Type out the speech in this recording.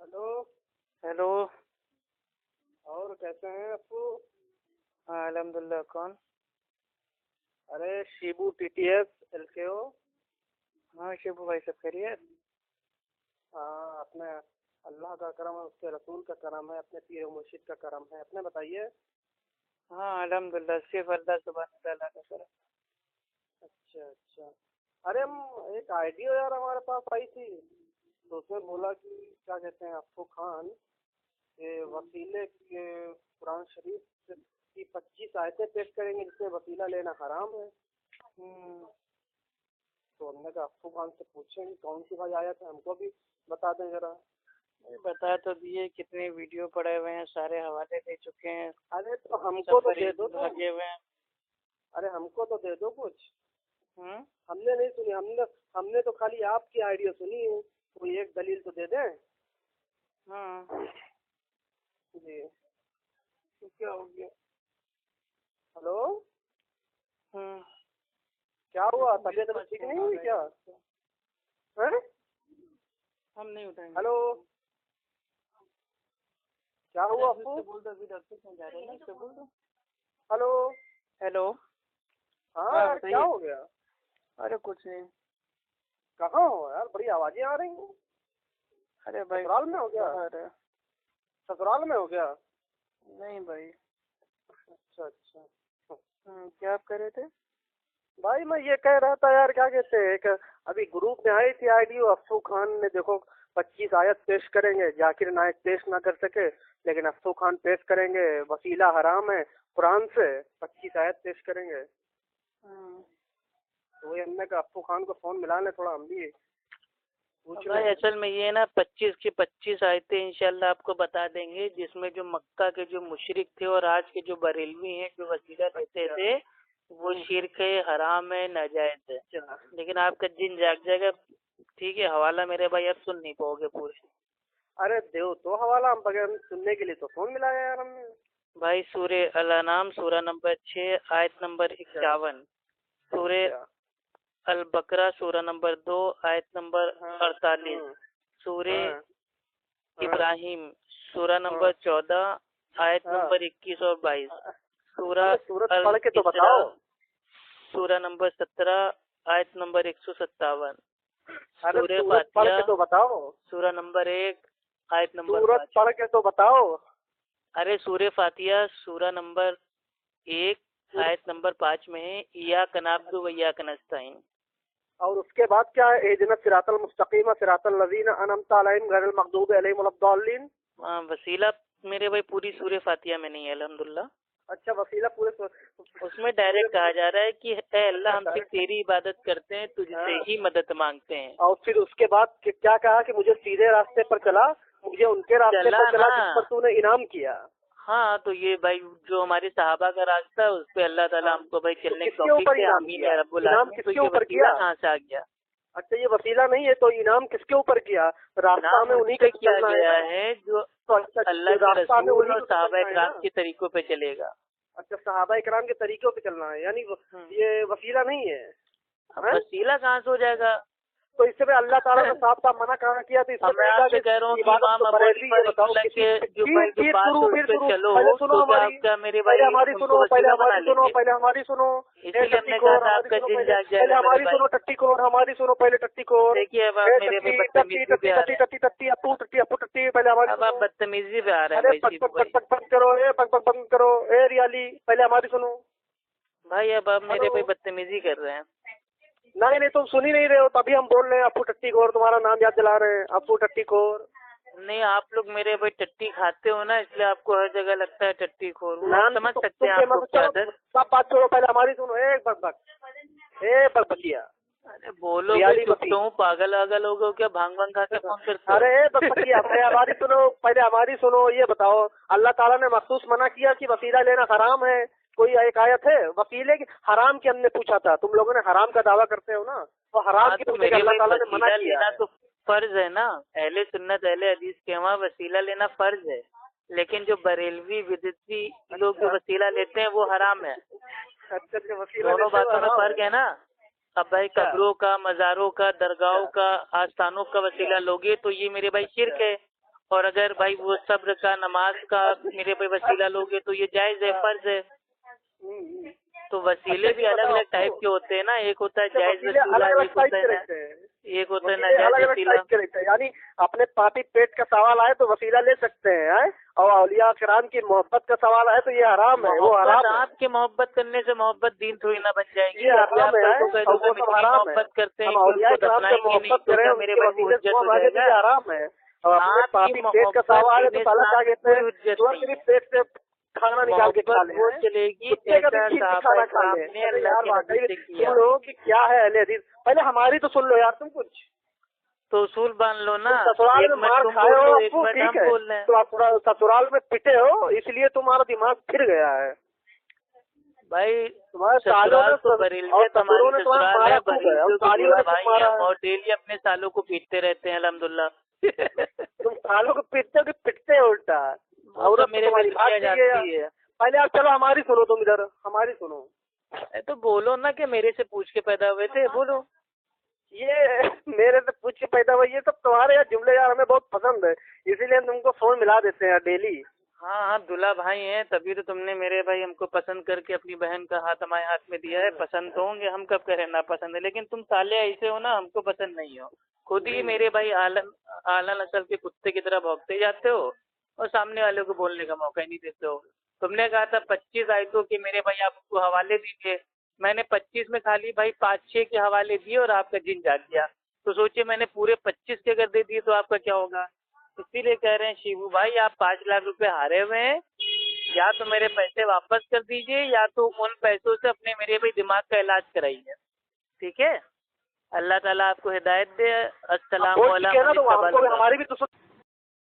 Hello. Hello. और कैसे हैं अप्पू? हाँ अल्हम्दुलिल्लाह। कौन? अरे शिबू टीटीएस एलकेओ। हाँ शिबू भाई, सब खैरियत? हाँ, अपने अल्लाह का करम है, उसके रसूल का करम है, अपने पीर मुर्शिद का करम है। अपने बताइए। हाँ अल्हम्दुलिल्लाह, सिर्फ अल्लाह सुब्हान तआला का करम। अच्छा अच्छा। अरे हम एक आइडिया यार हमारे पास आई थी, तो उसमें बोला कि क्या कहते हैं अप्पू खान, ये वसीले के कुरान शरीफ की 25 आयतें पेश करेंगे जिसमें वसीला लेना हराम है। हम्म, तो हमने कहा अप्पू खान से पूछें कि कौन सी भाई आयत है, हमको भी बता दें जरा। ये बता तो दिए, कितने वीडियो पड़े हुए हैं, सारे हवाले दे चुके हैं, अरे तो हमको सब तो पर दे दो तुम। लगे हुए हैं। अरे हमको तो दे दो कुछ। हम्म। हमने नहीं सुनी, हमने हमने तो खाली आपकी आइडिया सुनी है, कोई एक दलील तो दे दें। हाँ, जी। तो क्या हो गया? हेलो। हम्म। क्या हुआ, तबीयत अभी ठीक नहीं हुई क्या? हैं? हम नहीं उठाएंगे। हेलो। क्या हुआ अरे अप्पू? उससे बोल दो, अभी डॉक्टर से जा रहे हैं ना, उससे बोल दो। हेलो। हेलो। हाँ हाँ यार, क्या बताइए। हो गया? अरे कुछ नहीं। कहाँ हो यार, बड़ी आवाजें आ रही हैं। अरे भाई ससुराल में हो गया? बाहर है। ससुराल में हो गया? नहीं भाई। अच्छा अच्छा। क्या आप कर रहे थे? भाई मैं ये कह रहा था यार, क्या कहते हैं, एक अभी ग्रुप में आई थी आईडियो, अफसू खान ने देखो 25 आयत पेश करेंगे, जाकिर नायक पेश ना कर सके, लेकिन अफसू खान पेश करेंगे, वसीला हराम है कुरान से, 25 आयत पेश करेंगे। तो वही हमने कहा अफसू खान को फोन मिला ले थोड़ा, हम भी पूछ भाई लें। असल में ये ना 25 की 25 आयतें इंशाल्लाह आपको बता देंगे, जिसमें जो मक्का के जो मुशरिक थे और आज के जो बरेलवी हैं जो वसीला लेते अच्छा। थे, वो शिर्क है, हराम है, नाजायज है। अच्छा। लेकिन आपका जिन जाग जाएगा। ठीक है, हवाला मेरे भाई आप सुन नहीं पाओगे पूरे। अरे देव तो हवाला, हम बगैर सुनने के लिए तो फोन मिलाया यार हमने। भाई सूरे अल अनाम सूरा नंबर 6 आयत नंबर अच्छा 51, सूरे अच्छा। अल बकरा सूरा नंबर 2 आयत नंबर हाँ 48, हाँ सूरे हाँ हाँ इब्राहिम सूरा हाँ नंबर 14 आयत हाँ। नंबर 21 और 22, सूरा अरे सूरत अल पढ़ के तो इसरा बताओ। सूरा नंबर 17 आयत नंबर 157, अरे सूर्य सूरत पढ़ फातिहा के तो बताओ। सूरा नंबर 1 आयत नंबर सूरत 5। पढ़ के तो बताओ। अरे सूर्य फातिहा सूरा नंबर 1 आयत नंबर 5 में है, इय्याक नअब्दु व इय्याक नस्तईन। और उसके बाद क्या है, इहदिना सिरातल मुस्तकीम सिरातल लज़ीना अनअमता अलैहिम गैरिल मग़दूबि अलैहिम वलद्दाल्लीन। वसीला मेरे भाई पूरी सूर्य फातिहा में नहीं है अल्हम्दुलिल्लाह। अच्छा, वसीला पूरे उसमें डायरेक्ट कहा जा रहा है कि ए अल्लाह हम सिर्फ डायरेक्ट। तेरी इबादत करते हैं, तुझसे ही मदद मांगते हैं। और फिर उसके बाद क्या कहा कि मुझे सीधे रास्ते पर चला, मुझे उनके रास्ते चला पर चला ना। जिस पर तूने इनाम किया। हाँ तो ये भाई जो हमारे सहाबा का रास्ता है उस पे अल्लाह ताला हाँ, हमको भाई तो चलने की किसके तौफीक ऊपर दे, इनाम आमीन किया? या रब्बुल इनाम आलमीन। तो किसके ये ऊपर वसीला किया? कहाँ से आ गया? अच्छा, ये वसीला नहीं है तो इनाम किसके ऊपर किया? रास्ता नाम में उस उन्हीं पे का किया चलना है गया ना। है जो तो अच्छा, अल्लाह के रास्ता में रसूल उन्हीं और को सहाबा चलना है इकराम ना। के तरीकों पे चलेगा। अच्छा, सहाबा इकराम के तरीकों पे चलना है, यानी ये वसीला नहीं है। अब हैं? वसीला कहाँ से हो जाएगा? तो इससे भाई अल्लाह ताला ने साफ साफ मना कहाँ किया? तो इसमें अब मैं कहेगा आपसे कि कह रहा हूँ कि इबादत इमाम तो अबू बरेलवी, हनीफा ये बताओ रहमतुल्लाह किसी। के जो फिर भाई जो फिर बात है शुरू उस फिर पे शुरू चलो, पहले सुनो तो क्या हमारी। आपका मेरे पहले भाई हमारी उनको सुनो, पहले वसीला बना हमारी सुनो, लेंगे? पहले हमारी सुनो। ए इसीलिए टट्टी हमने कहा कोर, था हमारी आपका सुनो जिन पहले, जाग पहले जाएगा मेरे हमारी भाई। सुनो टट्टी कोर, हमारी सुनो पहले टट्टी कोर। देखिए अब ए आप मेरे पे टट्टी टट्टी बदतमीजी पे टट्टी आ टट्टी रहे हैं। टट्टी टट्टी अप्पू टट्टी अप्पू टट्टी, पहले हमारी अब आप सुनो। बदतमीजी पे आ रहे हैं अरे भाई पक शिबू पक भाई। पक पक बंद करो, ए पक पक बंद करो, ए रियाली पहले हमारी सुनो। भाई अब आप मेरे हेलो। पे बदतमीजी कर रहे हैं। नहीं नहीं, तुम सुन ही नहीं रहे हो, तभी हम बोल रहे हैं अप्पू टट्टी कोर, तुम्हारा नाम याद दिला रहे हैं, अप्पू टट्टी कोर। नहीं, आप लोग मेरे भाई टट्टी खाते हो ना, इसलिए आपको हर जगह लगता है टट्टी खोर। वो नाम समझ सकते तुम हैं के आप लोग मतलब की चलो, आदत। सब बात छोड़ो, पहले हमारी सुनो, ए बक बक, ए बक बकिया, अरे बोलो भाई, रियाली चुप बकी। तो हूँ, पागल वागल हो गए हो क्या? भांग भांग खा के फोन करते हो? अरे ए बक बकिया, पहले हमारी सुनो, पहले हमारी सुनो, ये बताओ अल्लाह ताला ने मखसूस मना किया कि वसीला लेना हराम है? कोई एक आयत है? वसीले की हराम की हमने पूछा था, तुम लोगों ने हराम का दावा करते हो ना, तो हराम हाँ की तो पूछे कि मेरे अल्लाह भाई ताला ने मना वसीला किया लेना है। तो फर्ज है ना। अहले सुन्नत अहले हदीस के वहाँ वसीला लेना फर्ज है, लेकिन जो बरेलवी विदती लोग जो अच्छा वसीला लेते हैं वो हराम है। अच्छा अच्छा, वसीला दोनों लेते हो बातों में हराम फर्क है। है ना। अब भाई अच्छा कब्रों का, मज़ारों का, दरगाहों अच्छा का, आस्थानों का वसीला लोगे तो ये मेरे भाई शिर्क अच्छा है। और अगर भाई वो सब्र का, नमाज का मेरे भाई वसीला लोगे तो ये जायज़ है, फर्ज है। तो वसीले भी अलग अलग टाइप के होते हैं ना, एक होता है जायज़ वसीला, एक होता है नाजायज़ वसीला। यानी अपने पापी पेट का सवाल आए तो वसीला ले सकते हैं, और औलिया किराम की मोहब्बत का सवाल आए तो ये हराम है, वो हराम है। आपके मोहब्बत करने से मोहब्बत दीन थोड़ी ना बन जाएगी। ये हराम है, और वो सब मोहब्बत करते हैं, औलिया किराम से मोहब्बत करें, मेरे वसीले से ये हराम है। और अपने पापी पेट का सवाल है तो साला क्या कहते हैं, सिर्फ पेट से खाना निकाल के खा ले, वो चलेगी। खाना खा ले यार, वाकई तुम लोगों की क्या है अहले हदीस। पहले हमारी तो सुन लो यार तुम कुछ, तो उसूल बांध लो ना। ससुराल में मार खाए हो, ठीक है, तो आप ससुराल में पिटे हो, इसलिए तुम्हारा दिमाग फिर गया है भाई। तुम्हारे सालों ने तो बरेलिया ससुरों ने तुम्हारा मारा भाई है, और डेली अपने सालों को पीटते रहते हैं अल्हम्दुलिल्लाह। तुम सालों को पीटते हो कि पिटते हो उल्टा, और मेरे जाती है। पहले आप चलो हमारी सुनो, तुम इधर हमारी सुनो। तो बोलो ना कि मेरे से पूछ के पैदा हुए थे, बोलो। ये मेरे से पूछ के पैदा हुआ, ये सब तुम्हारे यार जुमले यार हमें बहुत पसंद है, इसीलिए हम तुमको फोन मिला देते हैं डेली। हाँ हाँ, दूल्हा भाई हैं, तभी तो तुमने मेरे भाई हमको पसंद करके अपनी बहन का हाथ हमारे हाथ में दिया है। पसंद तो होंगे, हम कब कह रहे ना पसंद है, लेकिन तुम साले ऐसे हो ना, हमको पसंद नहीं हो। खुद ही मेरे भाई आला नस्ल के कुत्ते की तरह भौंकते जाते हो और सामने वाले को बोलने का मौका ही नहीं देते हो। तुमने कहा था 25 आयतों के मेरे भाई आप उसको हवाले दीजिए, मैंने 25 में खाली भाई 5-6 के हवाले दिए और आपका जिन जाग गया। तो सोचिए मैंने पूरे 25 के अगर दे दिए तो आपका क्या होगा। इसीलिए कह रहे हैं शिबू भाई, आप 5 लाख रुपए हारे हुए हैं, या तो मेरे पैसे वापस कर दीजिए, या तो उन पैसों से अपने मेरे भाई दिमाग का इलाज कराइए, ठीक है। अल्लाह ताला आपको हिदायत दे। अस्सलाम वालेकुम। हमारी भी तो